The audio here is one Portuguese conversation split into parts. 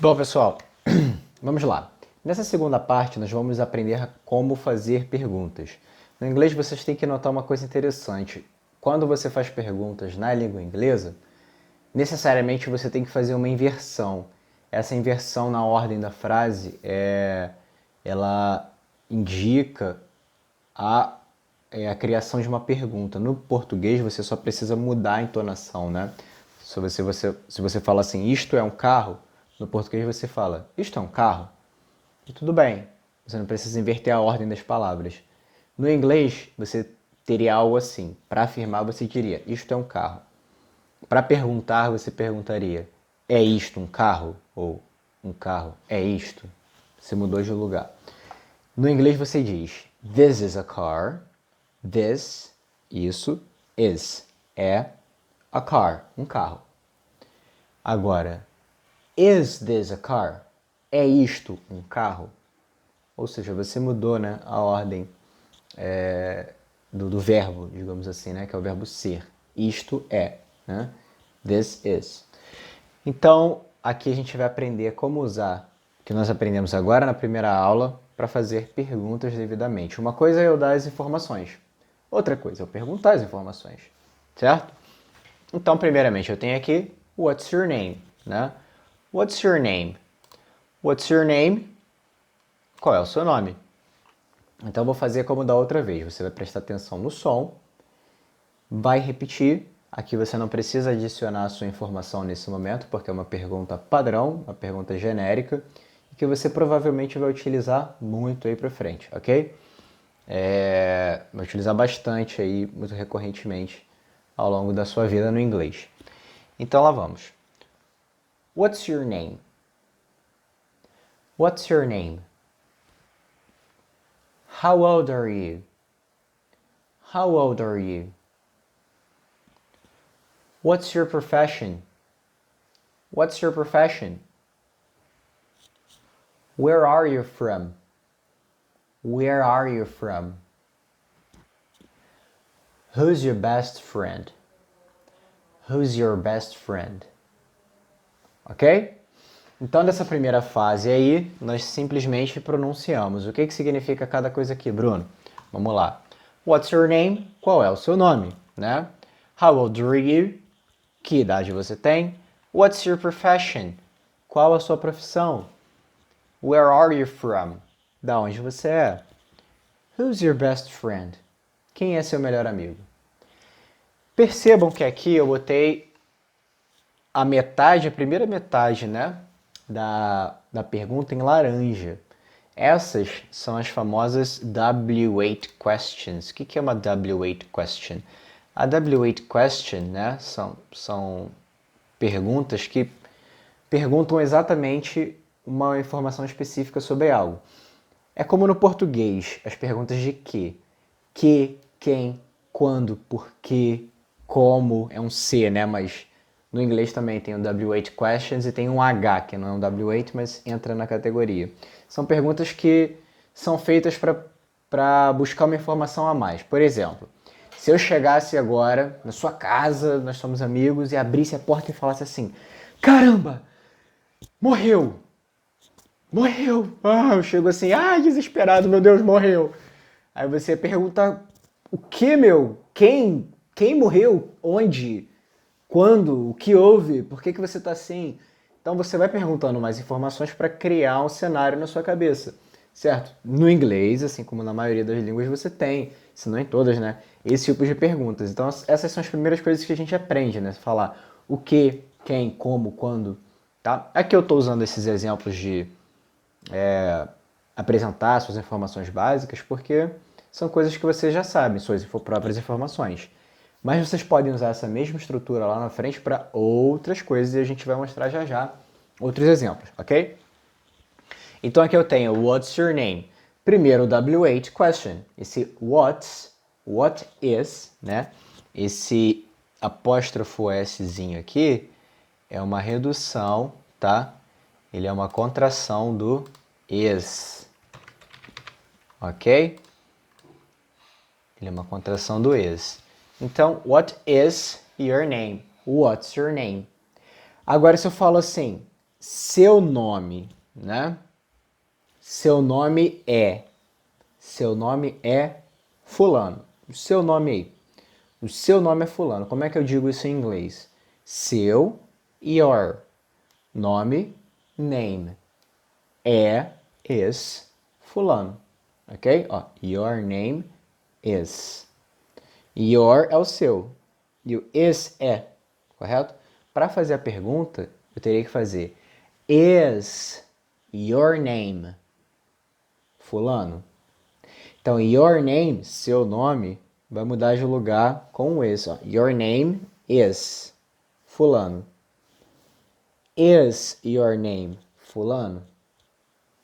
Bom, pessoal, vamos lá. Nessa segunda parte, nós vamos aprender como fazer perguntas. No inglês, vocês têm que notar uma coisa interessante. Quando você faz perguntas na língua inglesa, necessariamente você tem que fazer uma inversão. Essa inversão na ordem da frase, ela indica a criação de uma pergunta. No português, você só precisa mudar a entonação, né? Se você fala assim, isto é um carro, no português você fala, isto é um carro? E tudo bem, você não precisa inverter a ordem das palavras. No inglês, você teria algo assim. Para afirmar, você diria, isto é um carro. Para perguntar, você perguntaria, é isto um carro? Ou um carro é isto? Você mudou de lugar. No inglês, você diz, this is a car. This, isso, is, é a car, um carro. Agora, is this a car? É isto um carro? Ou seja, você mudou, né, a ordem do verbo, digamos assim, né, que é o verbo ser. Isto é, né? This is. Então, aqui a gente vai aprender como usar o que nós aprendemos agora na primeira aula para fazer perguntas devidamente. Uma coisa é eu dar as informações, outra coisa é eu perguntar as informações, certo? Então, primeiramente, eu tenho aqui what's your name, né? What's your name? What's your name? Qual é o seu nome? Então, eu vou fazer como da outra vez. Você vai prestar atenção no som, vai repetir. Aqui você não precisa adicionar a sua informação nesse momento, porque é uma pergunta padrão, uma pergunta genérica, e que você provavelmente vai utilizar muito aí para frente, ok? Vai utilizar bastante aí, muito recorrentemente, ao longo da sua vida no inglês. Então, lá vamos. What's your name? What's your name? How old are you? How old are you? What's your profession? What's your profession? Where are you from? Where are you from? Who's your best friend? Who's your best friend? Ok? Então, dessa primeira fase aí, nós simplesmente pronunciamos. O que significa cada coisa aqui, Bruno? Vamos lá. What's your name? Qual é o seu nome? Né? How old are you? Que idade você tem? What's your profession? Qual a sua profissão? Where are you from? Da onde você é? Who's your best friend? Quem é seu melhor amigo? Percebam que aqui eu botei a primeira metade, né, da pergunta em laranja. Essas são as famosas W8 questions. O que é uma W8 question? A W8 question, né, são perguntas que perguntam exatamente uma informação específica sobre algo. É como no português, as perguntas de que, quem, quando, porquê, como, é um C, né? Mas no inglês também tem o W8 questions e tem um H, que não é um W8, mas entra na categoria. São perguntas que são feitas para buscar uma informação a mais. Por exemplo, se eu chegasse agora na sua casa, nós somos amigos, e abrisse a porta e falasse assim, caramba, morreu! Morreu! Ah, eu chego assim, desesperado, meu Deus, morreu! Aí você pergunta, o que, meu? Quem? Quem morreu? Onde? Quando? O que houve? Por que você está assim? Então você vai perguntando mais informações para criar um cenário na sua cabeça, certo? No inglês, assim como na maioria das línguas, você tem, se não em todas, né? Esse tipo de perguntas. Então essas são as primeiras coisas que a gente aprende, né? Falar o que, quem, como, quando, tá? Aqui eu estou usando esses exemplos de apresentar suas informações básicas, porque são coisas que vocês já sabem, suas próprias informações. Mas vocês podem usar essa mesma estrutura lá na frente para outras coisas e a gente vai mostrar já já outros exemplos, ok? Então aqui eu tenho what's your name? Primeiro o W8 question. Esse what is, né? Esse apóstrofo Szinho aqui é uma redução, tá? Ele é uma contração do is. Ok? Ele é uma contração do is. Então, what is your name? What's your name? Agora, se eu falo assim, seu nome, né? Seu nome é fulano. O seu nome aí. O seu nome é fulano. Como é que eu digo isso em inglês? Seu, your. Nome, name. Is, fulano. Ok? Ó, your name is. Your é o seu. E o is é. Correto? Para fazer a pergunta, eu teria que fazer is your name fulano? Então, your name, seu nome, vai mudar de lugar com o is. Ó. Your name is fulano. Is your name fulano?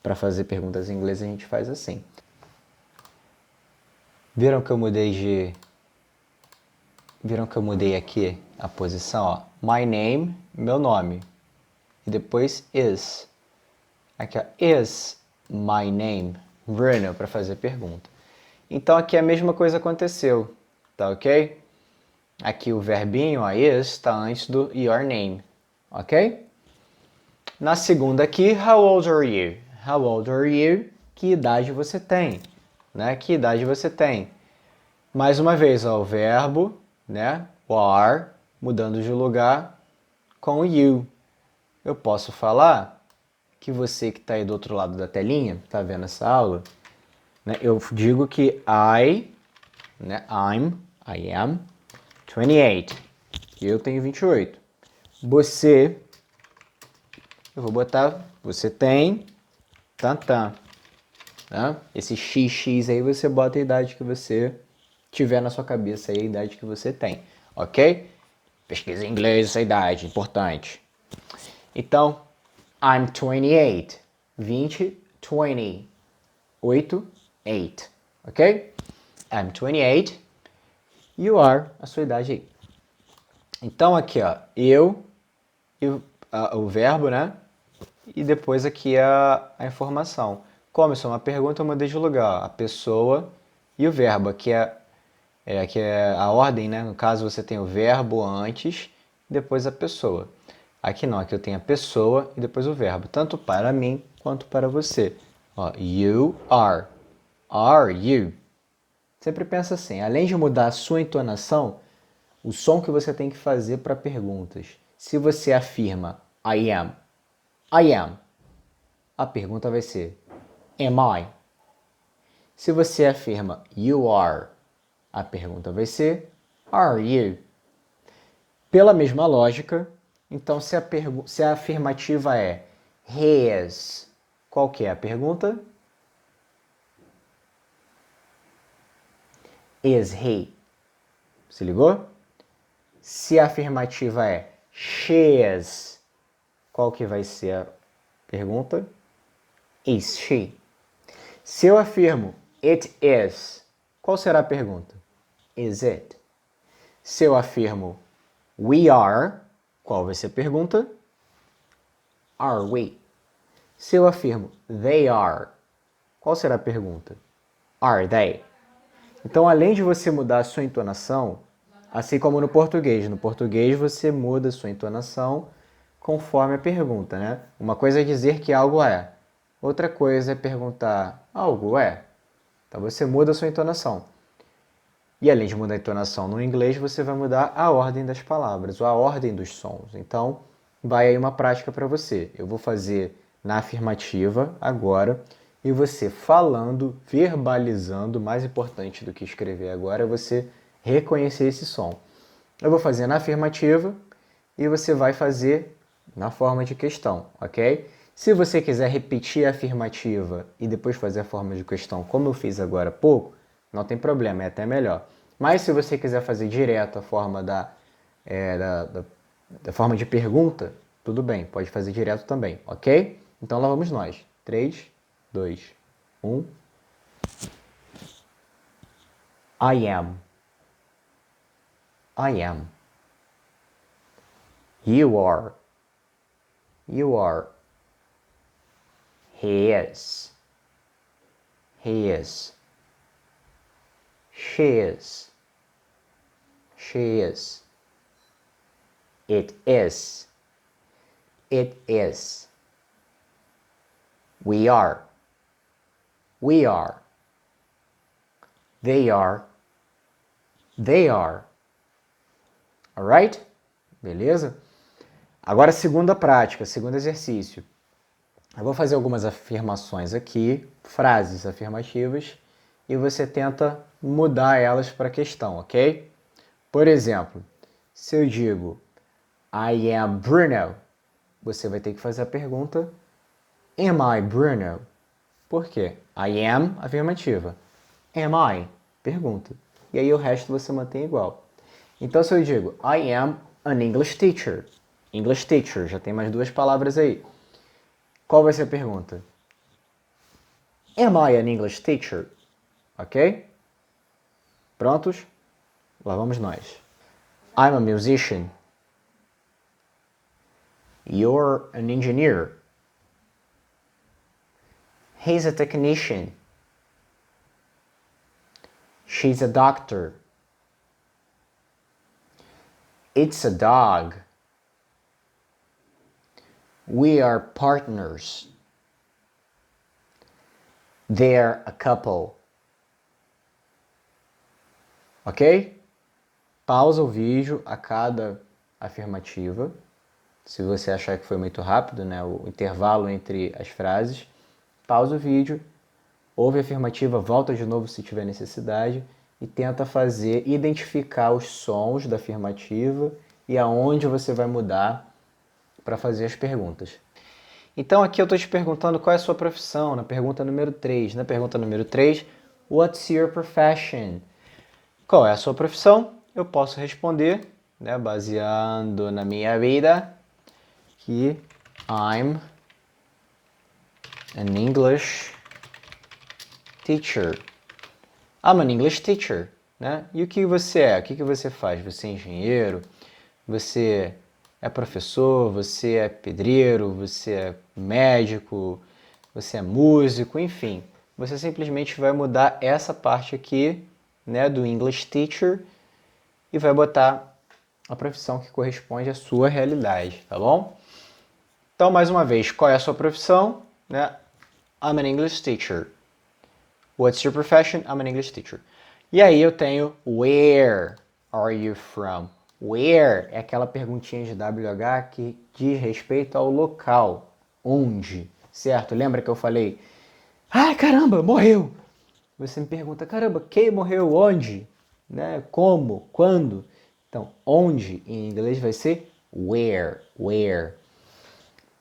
Para fazer perguntas em inglês a gente faz assim. Viram que eu mudei aqui a posição? Ó. My name, meu nome. E depois is. Aqui, ó. Is my name Bruno, para fazer pergunta. Então aqui a mesma coisa aconteceu, tá ok? Aqui o verbinho, ó, is, está antes do your name, ok? Na segunda aqui, how old are you? How old are you? Que idade você tem? Né? Que idade você tem? Mais uma vez, ó, o verbo, né? O are, mudando de lugar com o you. Eu posso falar que você que está aí do outro lado da telinha, está vendo essa aula, né? Eu digo que né? I am 28. Eu tenho 28. Você, eu vou botar, você tem, tantã. Né? Esse XX aí você bota a idade que você tiver na sua cabeça aí, a idade que você tem, ok? Pesquisa em inglês essa idade, importante. Então, I'm 28. 20, 20. 8, 8. Ok? I'm 28. You are a sua idade aí. Então aqui, ó, eu e o verbo, né? E depois aqui a informação. Como isso é uma pergunta, eu mudei de lugar. A pessoa e o verbo. Aqui é a ordem, né? No caso, você tem o verbo antes, depois a pessoa. Aqui não, aqui eu tenho a pessoa e depois o verbo. Tanto para mim quanto para você. Ó, you are. Are you? Sempre pensa assim, além de mudar a sua entonação, o som que você tem que fazer para perguntas. Se você afirma I am, a pergunta vai ser am I? Se você afirma you are, a pergunta vai ser are you? Pela mesma lógica, então se a afirmativa é his, qual que é a pergunta? Is he? Se ligou? Se a afirmativa é she is, qual que vai ser a pergunta? Is she? Se eu afirmo it is, qual será a pergunta? Is it? Se eu afirmo we are, qual vai ser a pergunta? Are we? Se eu afirmo they are, qual será a pergunta? Are they? Então, além de você mudar a sua entonação, assim como no português você muda a sua entonação conforme a pergunta, né? Uma coisa é dizer que algo é, outra coisa é perguntar algo é. Então você muda a sua entonação. E além de mudar a entonação no inglês, você vai mudar a ordem das palavras, ou a ordem dos sons. Então, vai aí uma prática para você. Eu vou fazer na afirmativa agora, e você falando, verbalizando, mais importante do que escrever agora é você reconhecer esse som. Eu vou fazer na afirmativa e você vai fazer na forma de questão, ok? Se você quiser repetir a afirmativa e depois fazer a forma de questão, como eu fiz agora há pouco, não tem problema, é até melhor. Mas se você quiser fazer direto a forma da forma de pergunta, tudo bem, pode fazer direto também, ok? Então lá vamos nós. 3, 2, 1. I am. I am. You are. You are. He is. He is. She is. She is. It is. It is. We are. We are. They are. They are. Alright? Beleza? Agora, segunda prática, segundo exercício. Eu vou fazer algumas afirmações aqui, frases afirmativas, e você tenta mudar elas para a questão, ok? Por exemplo, se eu digo I am Bruno, você vai ter que fazer a pergunta Am I Bruno? Por quê? I am, afirmativa. Am I? Pergunta. E aí o resto você mantém igual. Então se eu digo I am an English teacher. English teacher, já tem mais duas palavras aí. Qual vai ser a pergunta? Am I an English teacher? Ok? Prontos? Lá vamos nós. I'm a musician. You're an engineer. He's a technician. She's a doctor. It's a dog. We are partners. They're a couple. Ok? Pausa o vídeo a cada afirmativa. Se você achar que foi muito rápido, né, o intervalo entre as frases, pausa o vídeo, ouve a afirmativa, volta de novo se tiver necessidade e tenta identificar os sons da afirmativa e aonde você vai mudar para fazer as perguntas. Então aqui eu estou te perguntando qual é a sua profissão, na pergunta número 3. Na pergunta número 3, what's your profession? Qual é a sua profissão? Eu posso responder, né, baseando na minha vida, que I'm an English teacher. I'm an English teacher, né? E o que você é? O que você faz? Você é engenheiro? Você é professor? Você é pedreiro? Você é médico? Você é músico? Enfim, você simplesmente vai mudar essa parte aqui, né, do English teacher e vai botar a profissão que corresponde à sua realidade, tá bom? Então, mais uma vez, qual é a sua profissão? Né? I'm an English teacher. What's your profession? I'm an English teacher. E aí eu tenho Where are you from? Where é aquela perguntinha de WH que diz respeito ao local. Onde? Certo? Lembra que eu falei ai, caramba, morreu! Você me pergunta, caramba, quem morreu? Onde? Né? Como? Quando? Então, onde em inglês vai ser where. Where.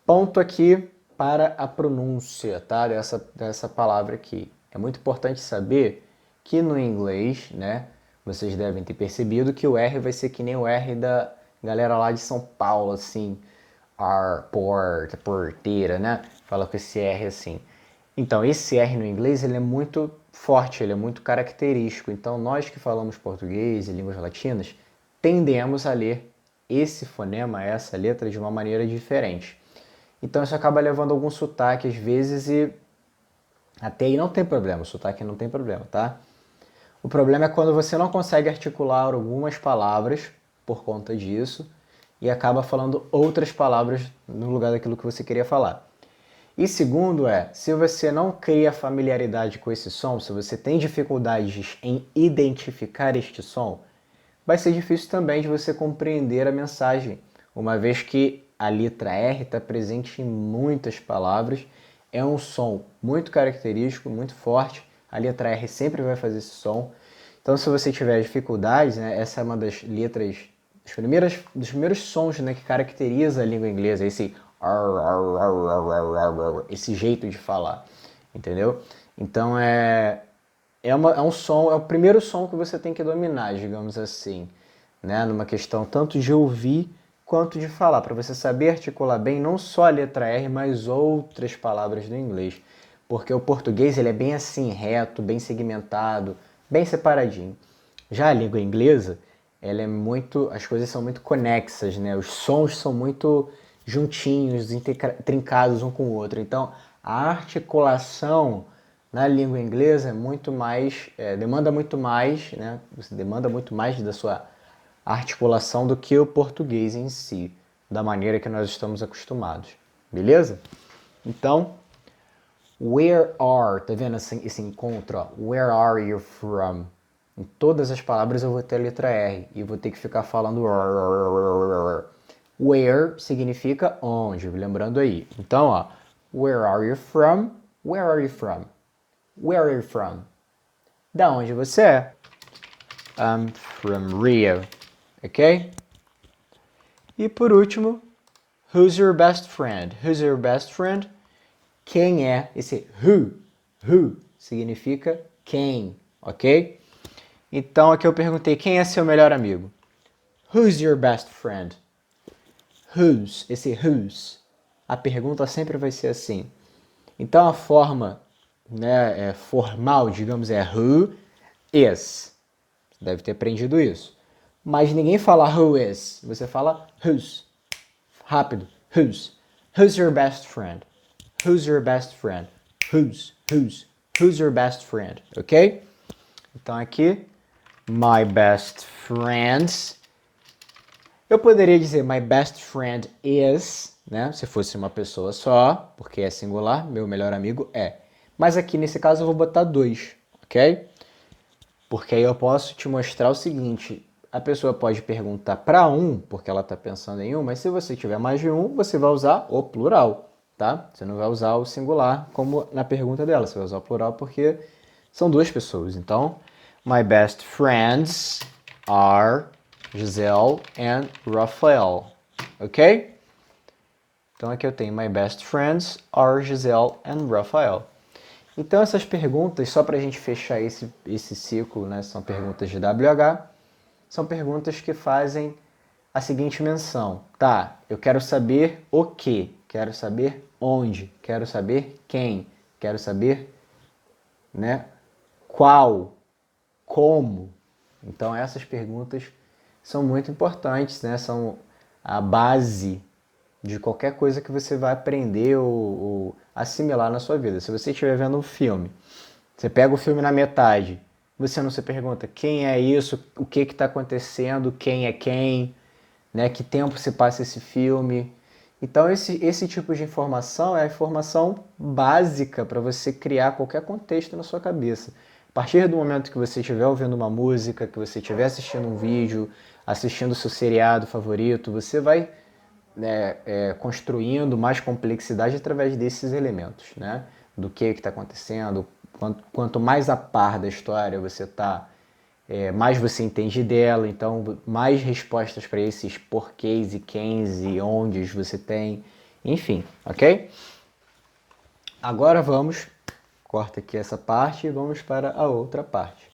Ponto aqui para a pronúncia, tá? Dessa palavra aqui. É muito importante saber que no inglês, né? Vocês devem ter percebido que o R vai ser que nem o R da galera lá de São Paulo, assim. Porta, porteira, né? Fala com esse R assim. Então, esse R no inglês, ele é muito forte, ele é muito característico. Então, nós que falamos português e línguas latinas, tendemos a ler esse fonema, essa letra, de uma maneira diferente. Então isso acaba levando algum sotaque às vezes e até aí não tem problema, o sotaque não tem problema, tá? O problema é quando você não consegue articular algumas palavras por conta disso e acaba falando outras palavras no lugar daquilo que você queria falar. E segundo se você não cria familiaridade com esse som, se você tem dificuldades em identificar este som, vai ser difícil também de você compreender a mensagem, uma vez que a letra R está presente em muitas palavras, é um som muito característico, muito forte, a letra R sempre vai fazer esse som. Então, se você tiver dificuldades, né, essa é uma das letras, dos primeiros sons, né, que caracteriza a língua inglesa, esse jeito de falar, entendeu? Então, é um som, é o primeiro som que você tem que dominar, digamos assim, né, numa questão tanto de ouvir quanto de falar, para você saber articular bem não só a letra R, mas outras palavras do inglês. Porque o português ele é bem assim, reto, bem segmentado, bem separadinho. Já a língua inglesa, ela é muito, as coisas são muito conexas, né? Os sons são muito juntinhos, trincados um com o outro. Então, a articulação na língua inglesa é muito mais, demanda muito mais, né? Você demanda muito mais da sua articulação do que o português em si, da maneira que nós estamos acostumados. Beleza? Então, Where are, tá vendo esse encontro? Ó? Where are you from? Em todas as palavras eu vou ter a letra R e vou ter que ficar falando where significa onde, lembrando aí. Então, ó, where are you from? Where are you from? Where are you from? Da onde você é? I'm from Rio, ok? E por último, who's your best friend? Who's your best friend? Quem é? Esse who significa quem, ok? Então aqui eu perguntei, quem é seu melhor amigo? Who's your best friend? Who's, esse who's. A pergunta sempre vai ser assim. Então a forma, né, formal, digamos, é who is. Você deve ter aprendido isso. Mas ninguém fala who is. Você fala who's. Rápido. Who's. Who's your best friend? Who's your best friend? Who's your best friend? Ok? Então aqui, my best friends. Eu poderia dizer my best friend is, né? Se fosse uma pessoa só, porque é singular, meu melhor amigo é. Mas aqui nesse caso eu vou botar dois, ok? Porque aí eu posso te mostrar o seguinte, a pessoa pode perguntar para um, porque ela está pensando em um, mas se você tiver mais de um, você vai usar o plural, tá? Você não vai usar o singular como na pergunta dela, você vai usar o plural porque são duas pessoas. Então, my best friends are Giselle and Raphael, ok? Então aqui eu tenho my best friends are Giselle and Raphael. Então essas perguntas, só para a gente fechar esse ciclo, né, são perguntas de WH, são perguntas que fazem a seguinte menção. Tá, eu quero saber o que, quero saber onde, quero saber quem, quero saber, né, qual, como. Então essas perguntas são muito importantes, né, são a base de qualquer coisa que você vai aprender ou assimilar na sua vida. Se você estiver vendo um filme, você pega o filme na metade, você não se pergunta quem é isso, o que está acontecendo, quem é quem, né? Que tempo se passa esse filme. Então esse tipo de informação é a informação básica para você criar qualquer contexto na sua cabeça. A partir do momento que você estiver ouvindo uma música, que você estiver assistindo um vídeo, assistindo o seu seriado favorito, você vai construindo mais complexidade através desses elementos, né? Do que está acontecendo, quanto mais a par da história você está, mais você entende dela, então mais respostas para esses porquês e quens e ondes você tem, enfim, ok? Agora vamos, corta aqui essa parte e vamos para a outra parte.